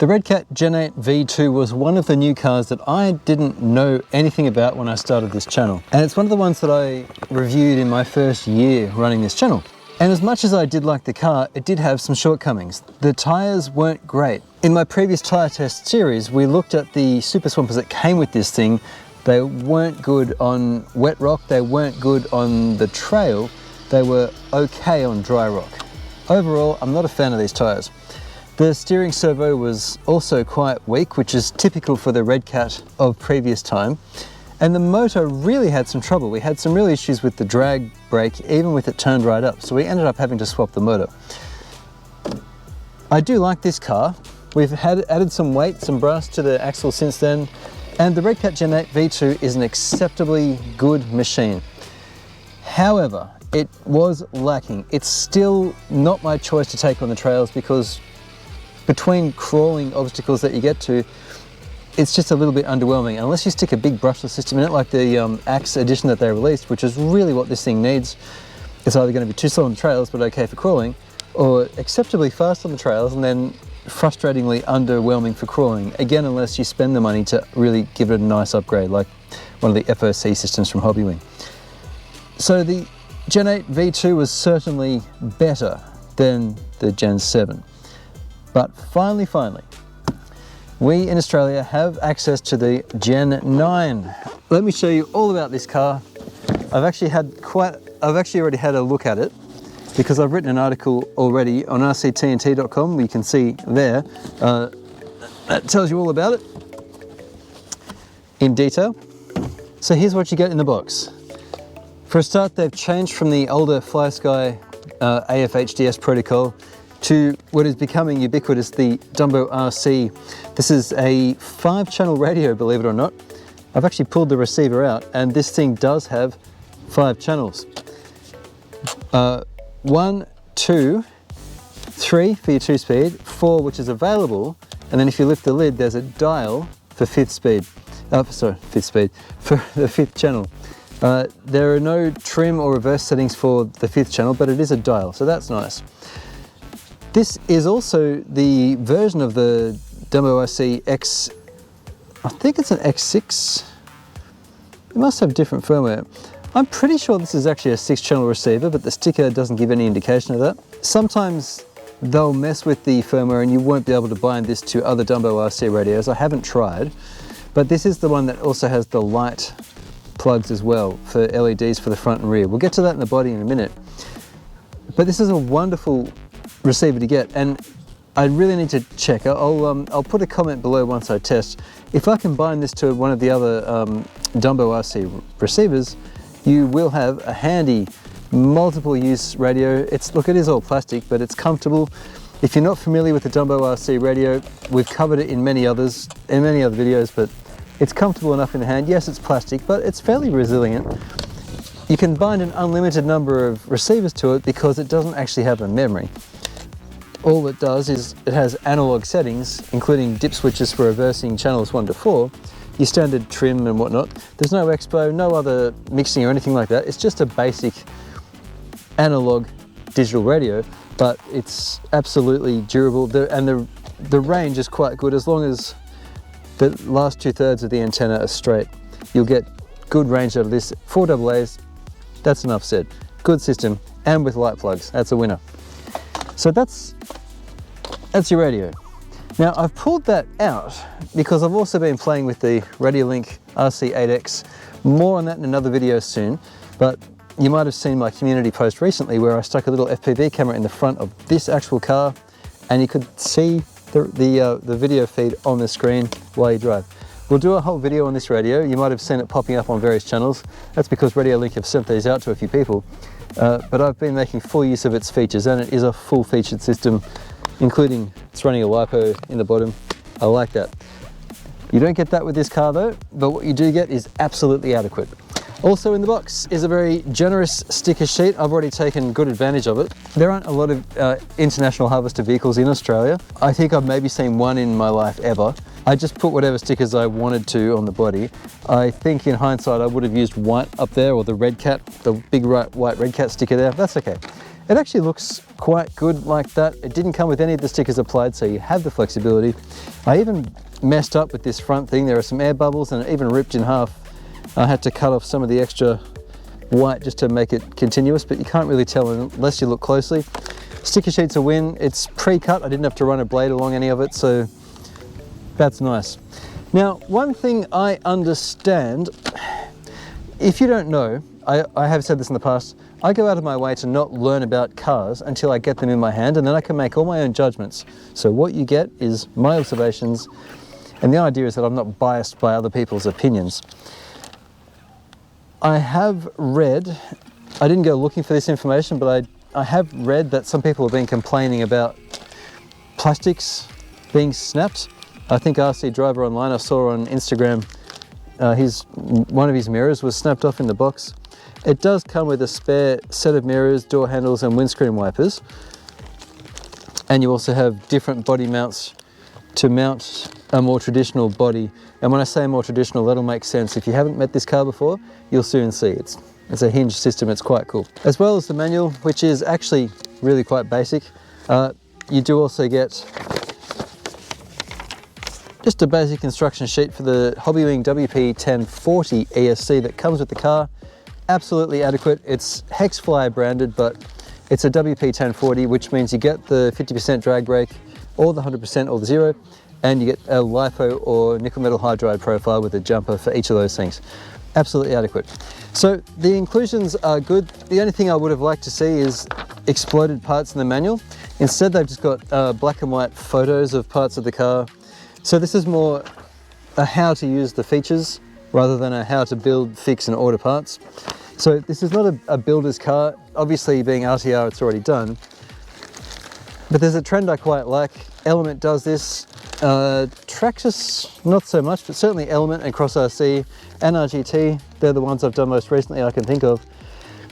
The Redcat Gen8 V2 was one of the new cars that I didn't know anything about when I started this channel. And it's one of the ones that I reviewed in my first year running this channel. And as much as I did like the car, it did have some shortcomings. The tyres weren't great. In my previous tyre test series, we looked at the super swampers that came with this thing. They weren't good on wet rock, they weren't good on the trail, they were okay on dry rock. Overall, I'm not a fan of these tyres. The steering servo was also quite weak, which is typical for the Redcat of previous time. And the motor really had some trouble. We had some real issues with the drag brake, even with it turned right up. So we ended up having to swap the motor. I do like this car. We've added some weight, some brass to the axle since then. And the Redcat Gen8 V2 is an acceptably good machine. However, it was lacking. It's still not my choice to take on the trails because between crawling obstacles that you get to, it's just a little bit underwhelming. Unless you stick a big brushless system in it, like the Axe edition that they released, which is really what this thing needs. It's either going to be too slow on the trails, but okay for crawling, or acceptably fast on the trails, and then frustratingly underwhelming for crawling. Again, unless you spend the money to really give it a nice upgrade, like one of the FOC systems from Hobbywing. So the Gen8 V2 was certainly better than the Gen 7. But finally, we in Australia have access to the Gen 9. Let me show you all about this car. I've actually already had a look at it because I've written an article already on RC-TNT.com. You can see there. That tells you all about it in detail. So here's what you get in the box. For a start, they've changed from the older FlySky AFHDS protocol to what is becoming ubiquitous, the Dumbo RC. This is a 5-channel radio, believe it or not. I've actually pulled the receiver out, and this thing does have 5 channels. 1, 2, 3 for your 2-speed, 4 which is available, and then if you lift the lid, there's a dial for 5th speed. For the 5th channel. There are no trim or reverse settings for the 5th channel, but it is a dial, so that's nice. This is also the version of the Dumbo RC X, I think it's an X6. It must have different firmware. I'm pretty sure this is actually a 6-channel receiver, but the sticker doesn't give any indication of that. Sometimes they'll mess with the firmware and you won't be able to bind this to other Dumbo RC radios. I haven't tried, but this is the one that also has the light plugs as well for LEDs for the front and rear. We'll get to that in the body in a minute. But this is a wonderful receiver to get, and I really need to check. I'll put a comment below once I test. If I combine this to one of the other Dumbo RC receivers, you will have a handy multiple use radio. Look, it is all plastic, but it's comfortable. If you're not familiar with the Dumbo RC radio, we've covered it in many other videos, but it's comfortable enough in the hand. Yes, it's plastic, but it's fairly resilient. You can bind an unlimited number of receivers to it because it doesn't actually have a memory. All it does is it has analog settings, including dip switches for reversing channels 1 to 4, your standard trim and whatnot. There's no expo, no other mixing or anything like that. It's just a basic analog digital radio, but it's absolutely durable, and the range is quite good. As long as the last 2/3 of the antenna are straight, you'll get good range out of this. 4 AA's, that's enough said. Good system, and with light plugs, that's a winner. So that's your radio. Now I've pulled that out because I've also been playing with the Radiolink RC8X. More on that in another video soon, but you might have seen my community post recently where I stuck a little FPV camera in the front of this actual car, and you could see the video feed on the screen while you drive. We'll do a whole video on this radio. You might have seen it popping up on various channels. That's because Radiolink have sent these out to a few people. But I've been making full use of its features, and it is a full featured system, including it's running a LiPo in the bottom. I like that. You don't get that with this car though, but what you do get is absolutely adequate. Also in the box is a very generous sticker sheet. I've already taken good advantage of it. There aren't a lot of international harvester vehicles in Australia. I think I've maybe seen one in my life ever. I just put whatever stickers I wanted to on the body. I think in hindsight I would have used white up there, or the Redcat, the big white Redcat sticker there. That's okay. It actually looks quite good like that. It didn't come with any of the stickers applied, so you have the flexibility. I even messed up with this front thing. There are some air bubbles and it even ripped in half. I had to cut off some of the extra white just to make it continuous, but you can't really tell unless you look closely. Sticker sheet's a win. It's pre-cut. I didn't have to run a blade along any of it, so that's nice. Now, one thing I understand, if you don't know, I have said this in the past, I go out of my way to not learn about cars until I get them in my hand, and then I can make all my own judgments. So what you get is my observations, and the idea is that I'm not biased by other people's opinions. I have read, I didn't go looking for this information, but I have read that some people have been complaining about plastics being snapped. I think RC Driver Online, I saw on Instagram, one of his mirrors was snapped off in the box. It does come with a spare set of mirrors, door handles and windscreen wipers. And you also have different body mounts to mount a more traditional body. And when I say more traditional, that'll make sense. If you haven't met this car before, you'll soon see. It's a hinge system, it's quite cool. As well as the manual, which is actually really quite basic, you do also get just a basic instruction sheet for the Hobbywing WP1040 ESC that comes with the car. Absolutely adequate. It's Hexfly branded, but it's a WP1040, which means you get the 50% drag brake, or the 100% or the 0, and you get a LiPo or nickel metal hydride profile with a jumper for each of those things. Absolutely adequate. So the inclusions are good. The only thing I would have liked to see is exploded parts in the manual. Instead, they've just got black and white photos of parts of the car. So this is more a how to use the features rather than a how to build, fix and order parts. So this is not a builder's car. Obviously being RTR, it's already done. But there's a trend I quite like. Element does this. Traxxas, not so much, but certainly Element and Cross RC and RGT, they're the ones I've done most recently I can think of.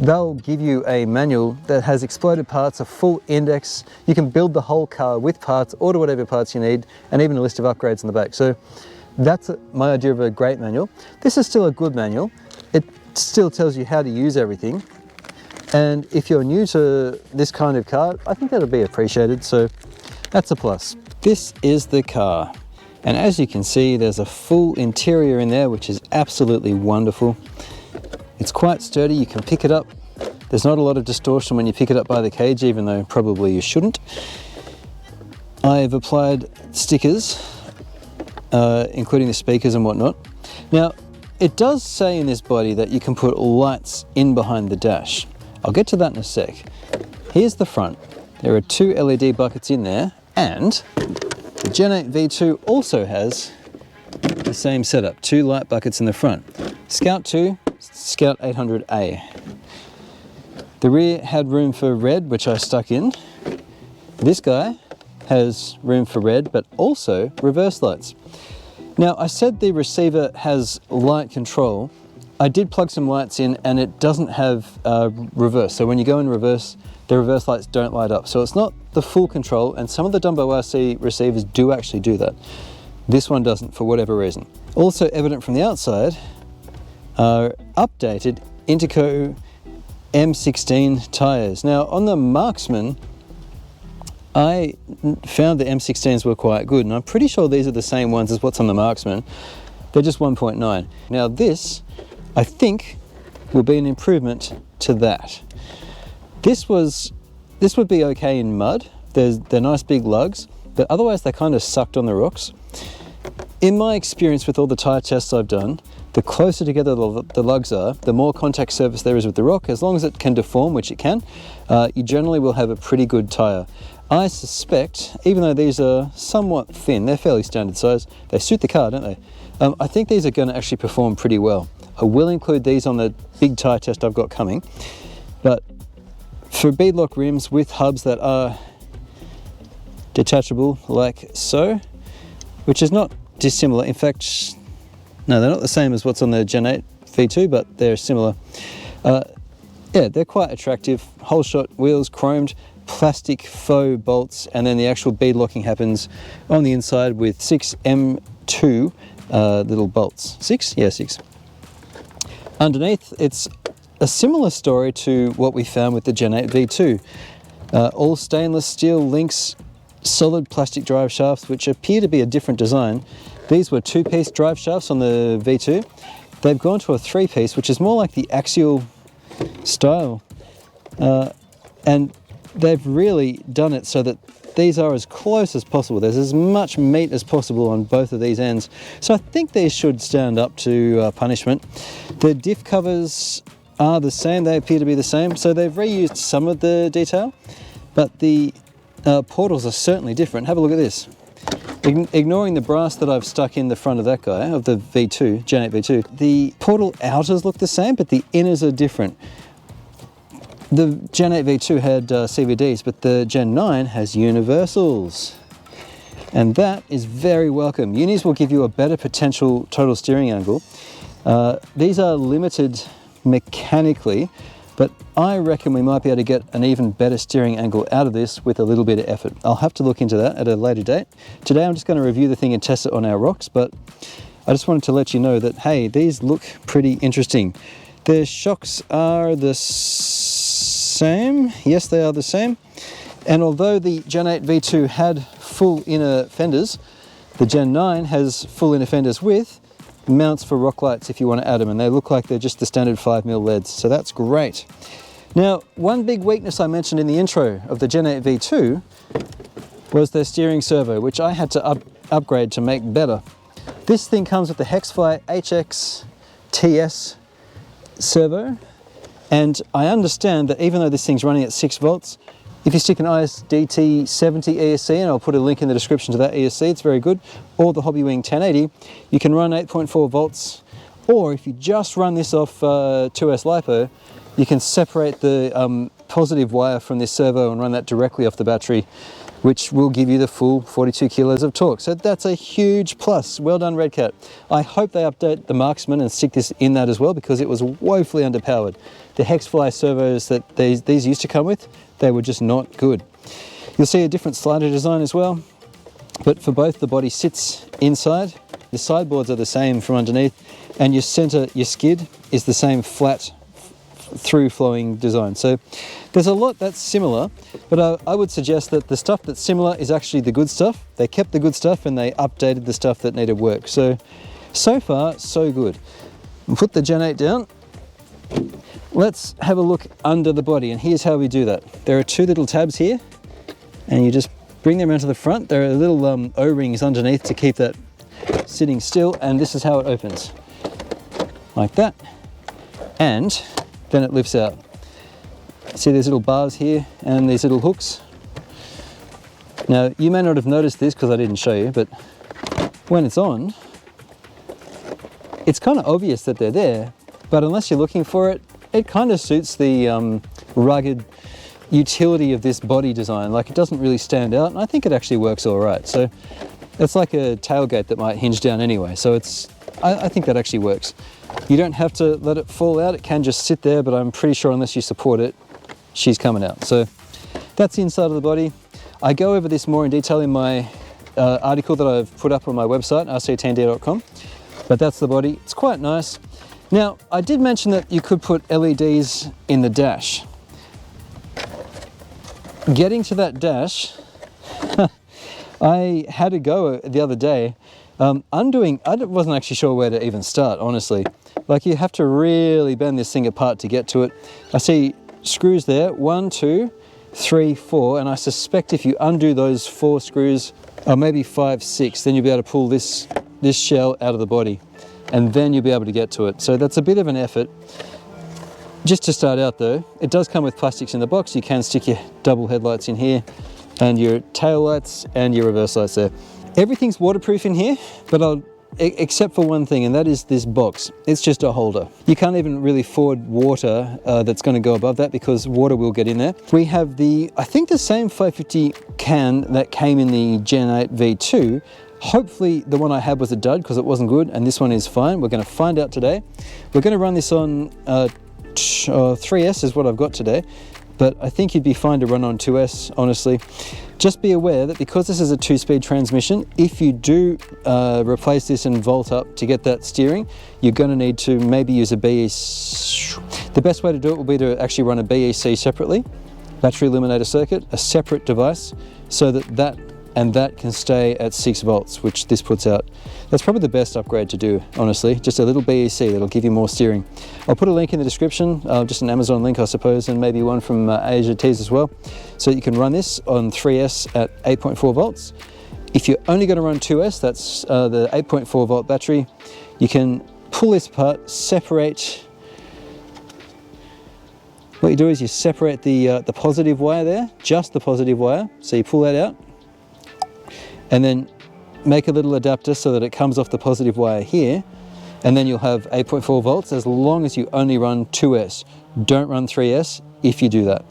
They'll give you a manual that has exploded parts, a full index. You can build the whole car with parts, order whatever parts you need, and even a list of upgrades in the back. So that's my idea of a great manual. This is still a good manual. It still tells you how to use everything. And if you're new to this kind of car, I think that'll be appreciated, so that's a plus. This is the car. And as you can see, there's a full interior in there, which is absolutely wonderful. It's quite sturdy, you can pick it up. There's not a lot of distortion when you pick it up by the cage, even though probably you shouldn't. I've applied stickers, including the speakers and whatnot. Now, it does say in this body that you can put lights in behind the dash. I'll get to that in a sec. Here's the front. There are 2 LED buckets in there, and the Gen8 V2 also has the same setup, 2 light buckets in the front. Scout 2, Scout 800A. The rear had room for red, which I stuck in. This guy has room for red, but also reverse lights. Now, I said the receiver has light control. I did plug some lights in and it doesn't have reverse. So when you go in reverse, the reverse lights don't light up. So it's not the full control, and some of the Dumbo RC receivers do actually do that. This one doesn't for whatever reason. Also evident from the outside are updated Interco M16 tires. Now on the Marksman, I found the M16s were quite good, and I'm pretty sure these are the same ones as what's on the Marksman. They're just 1.9. Now this, I think, will be an improvement to that. This would be okay in mud. They're nice big lugs, but otherwise they kind of sucked on the rocks. In my experience with all the tire tests I've done, the closer together the lugs are, the more contact surface there is with the rock. As long as it can deform, which it can, you generally will have a pretty good tire. I suspect, even though these are somewhat thin, they're fairly standard size, they suit the car, don't they? I think these are going to actually perform pretty well. I will include these on the big tire test I've got coming, but for beadlock rims with hubs that are detachable like so, which is not dissimilar. In fact, no, they're not the same as what's on the Gen8 V2, but they're similar. Yeah, they're quite attractive. Whole shot wheels, chromed, plastic faux bolts, and then the actual bead locking happens on the inside with 6 M2 little bolts. 6? Yeah, 6. Underneath, it's a similar story to what we found with the Gen8 V2. All stainless steel links, solid plastic drive shafts, which appear to be a different design. These were 2-piece drive shafts on the V2. They've gone to a 3-piece, which is more like the axial style. And they've really done it so that these are as close as possible. There's as much meat as possible on both of these ends. So I think these should stand up to punishment. The diff covers are the same, they appear to be the same. So they've reused some of the detail, but the portals are certainly different. Have a look at this. Ignoring the brass that I've stuck in the front of that guy, of the V2, Gen8 V2, the portal outers look the same, but the inners are different. The Gen8 V2 had CVDs, but the Gen 9 has universals. And that is very welcome. Unis will give you a better potential total steering angle. These are limited mechanically, but I reckon we might be able to get an even better steering angle out of this with a little bit of effort. I'll have to look into that at a later date. Today I'm just going to review the thing and test it on our rocks, but I just wanted to let you know that, hey, these look pretty interesting. The shocks are the same. Yes, they are the same. And although the Gen8 V2 had full inner fenders, the Gen 9 has full inner fenders with mounts for rock lights if you want to add them, and they look like they're just the standard 5mm LEDs, so that's great. Now, one big weakness I mentioned in the intro of the Gen8 V2 was their steering servo, which I had to upgrade to make better. This thing comes with the Hexfly HX-TS servo, and I understand that even though this thing's running at 6 volts, if you stick an ISDT70 ESC, and I'll put a link in the description to that ESC, it's very good, or the Hobbywing 1080, you can run 8.4 volts, or if you just run this off 2S LiPo, you can separate the positive wire from this servo and run that directly off the battery, which will give you the full 42 kilos of torque. So that's a huge plus. Well done, Redcat. I hope they update the Marksman and stick this in that as well, because it was woefully underpowered. The Hexfly servos that these used to come with, they were just not good. You'll see a different slider design as well, but for both the body sits inside, the sideboards are the same from underneath, and your center, your skid, is the same flat through flowing design. So there's a lot that's similar, but I would suggest that the stuff that's similar is actually the good stuff. They kept the good stuff and they updated the stuff that needed work. So far, so good. We'll put the Gen 8 down. Let's have a look under the body, and here's how we do that. There are 2 little tabs here, and you just bring them around to the front. There are little O-rings underneath to keep that sitting still, and this is how it opens. Like that. And then it lifts out. See these little bars here and these little hooks? Now, you may not have noticed this because I didn't show you, but when it's on, it's kind of obvious that they're there, but unless you're looking for it, it kind of suits the rugged utility of this body design. Like, it doesn't really stand out, and I think it actually works all right. So it's like a tailgate that might hinge down anyway, so I think that actually works. You don't have to let it fall out, it can just sit there, but I'm pretty sure unless you support it, she's coming out. So that's the inside of the body. I go over this more in detail in my article that I've put up on my website, RC-TNT.com, but that's the body. It's quite nice. Now, I did mention that you could put LEDs in the dash. Getting to that dash, I had to go the other day. I wasn't actually sure where to even start, honestly. Like, you have to really bend this thing apart to get to it. I see screws there, 1, 2, 3, 4, and I suspect if you undo those 4 screws, or maybe 5, 6, then you'll be able to pull this shell out of the body, and then you'll be able to get to it. So that's a bit of an effort. Just to start out though, it does come with plastics in the box. You can stick your double headlights in here, and your tail lights and your reverse lights there. Everything's waterproof in here, but except for one thing, and that is this box. It's just a holder. You can't even really afford water that's going to go above that, because water will get in there. We have I think the same 550 can that came in the Gen8 V2. Hopefully the one I had was a dud because it wasn't good, and this one is fine. We're going to find out today. We're going to run this on 3S is what I've got today, but I think you'd be fine to run on 2S, honestly. Just be aware that because this is a 2-speed transmission, if you do replace this and volt up to get that steering, you're going to need to maybe use a BEC. The best way to do it will be to actually run a BEC separately, battery eliminator circuit, a separate device, so that that can stay at 6 volts, which this puts out. That's probably the best upgrade to do, honestly. Just a little BEC that'll give you more steering. I'll put a link in the description, just an Amazon link, I suppose, and maybe one from Asia Tees as well. So you can run this on 3S at 8.4 volts. If you're only going to run 2S, that's the 8.4 volt battery, you can pull this apart, separate. What you do is you separate the positive wire there, just the positive wire. So you pull that out, and then make a little adapter so that it comes off the positive wire here, and then you'll have 8.4 volts as long as you only run 2S. Don't run 3S if you do that.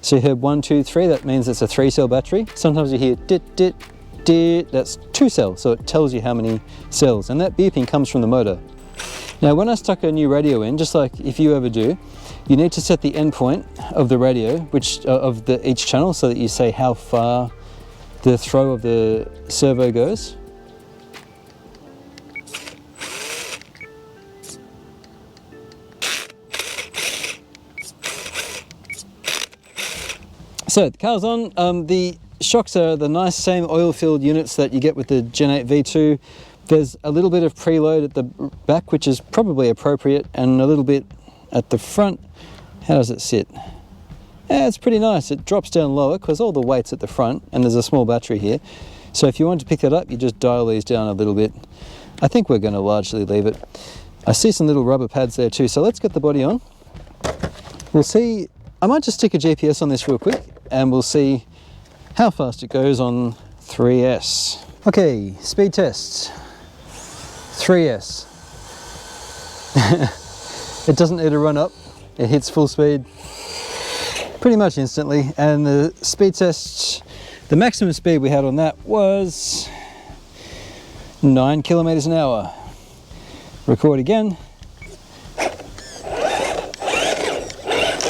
So you heard 1, 2, 3, that means it's a 3-cell battery. Sometimes you hear dit, dit, dit, that's 2 cells, so it tells you how many cells, and that beeping comes from the motor. Now when I stuck a new radio in, just like if you ever do, you need to set the endpoint of the radio, which of each channel, so that you say how far the throw of the servo goes. So the car's on. The shocks are the nice same oil-filled units that you get with the Gen8 V2. There's a little bit of preload at the back, which is probably appropriate, and a little bit at the front. How does it sit? Yeah, it's pretty nice. It drops down lower because all the weight's at the front, and there's a small battery here. So if you want to pick that up, you just dial these down a little bit. I think we're going to largely leave it. I see some little rubber pads there too, so let's get the body on. We'll see. I might just stick a GPS on this real quick, and we'll see how fast it goes on 3S. Okay, speed tests. 3S. It doesn't need to run up. It hits full speed pretty much instantly, and the speed test, the maximum speed we had on that was 9 kilometers an hour. Record again.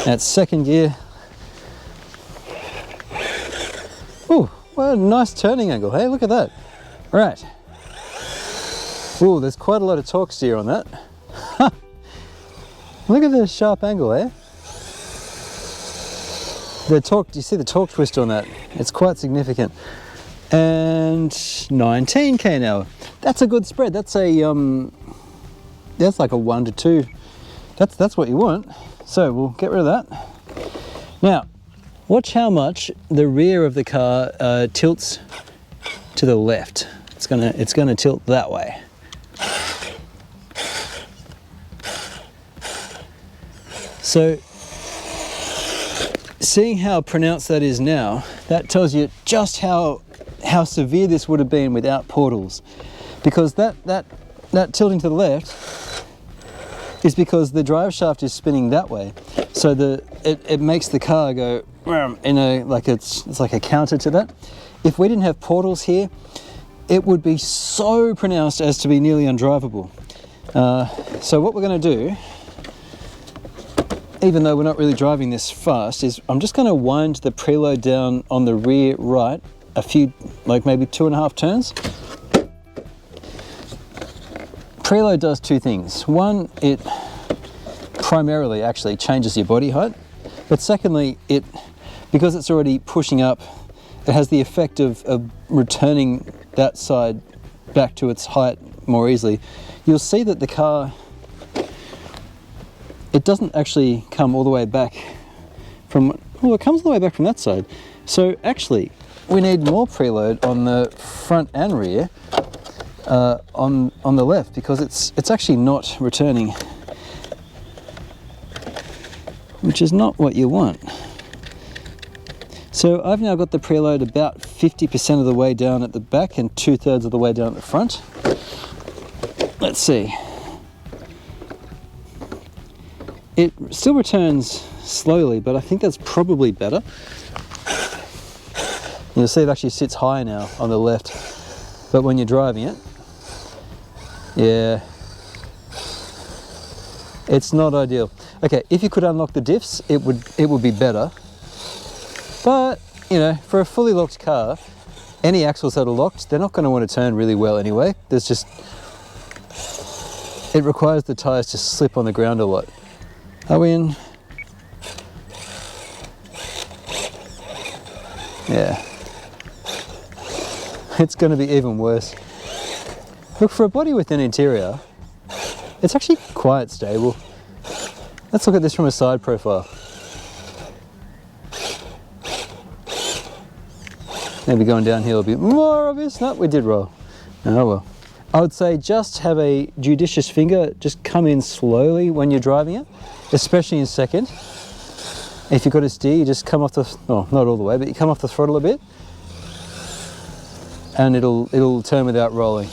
That's second gear. Oh, what a nice turning angle, hey, look at that. Right. Oh, there's quite a lot of torque steer on that. Look at the sharp angle, eh? The torque, do you see the torque twist on that? It's quite significant. And 19k an hour. That's a good spread. That's a that's like a 1 to 2. That's what you want. So we'll get rid of that. Now, watch how much the rear of the car tilts to the left. It's gonna tilt that way. So, seeing how pronounced that is now, that tells you just how severe this would have been without portals. Because that tilting to the left is because the drive shaft is spinning that way. So it makes the car go like it's like a counter to that. If we didn't have portals here, it would be so pronounced as to be nearly undrivable. So what we're going to do, even though we're not really driving this fast, is I'm just going to wind the preload down on the rear right a few, like maybe 2.5 turns. Preload does two things. One, it primarily actually changes your body height, but secondly, because it's already pushing up, it has the effect of returning that side back to its height more easily. You'll see that the car, it doesn't actually come all the way back from, well, it comes all the way back from that side. So actually, we need more preload on the front and rear on the left, because it's actually not returning, which is not what you want. So I've now got the preload about 50% of the way down at the back and 2/3 of the way down at the front. Let's see. It still returns slowly, but I think that's probably better. You'll see it actually sits high now on the left, but when you're driving it, yeah, it's not ideal. Okay, if you could unlock the diffs, it would be better. But, you know, for a fully locked car, any axles that are locked, they're not going to want to turn really well anyway. There's just, it requires the tyres to slip on the ground a lot. Are we in? Yeah. It's going to be even worse. Look, for a body with an interior, it's actually quite stable. Let's look at this from a side profile. Maybe going downhill a bit more obvious. No, we did roll. Oh well. I would say just have a judicious finger, just come in slowly when you're driving it, especially in second. If you've got a steer, you just come off the, well, not all the way, but you come off the throttle a bit and it'll turn without rolling.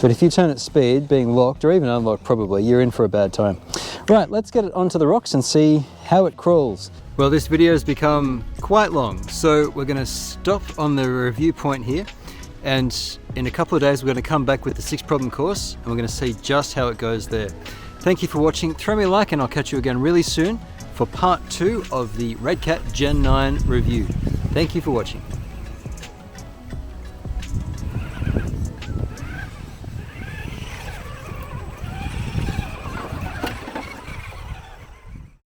But if you turn at speed, being locked or even unlocked probably, you're in for a bad time. Right, let's get it onto the rocks and see how it crawls. Well, this video has become quite long, so we're going to stop on the review point here, and in a couple of days we're going to come back with the 6 problem course and we're going to see just how it goes there. Thank you for watching. Throw me a like and I'll catch you again really soon for part 2 of the Redcat Gen 9 review. Thank you for watching.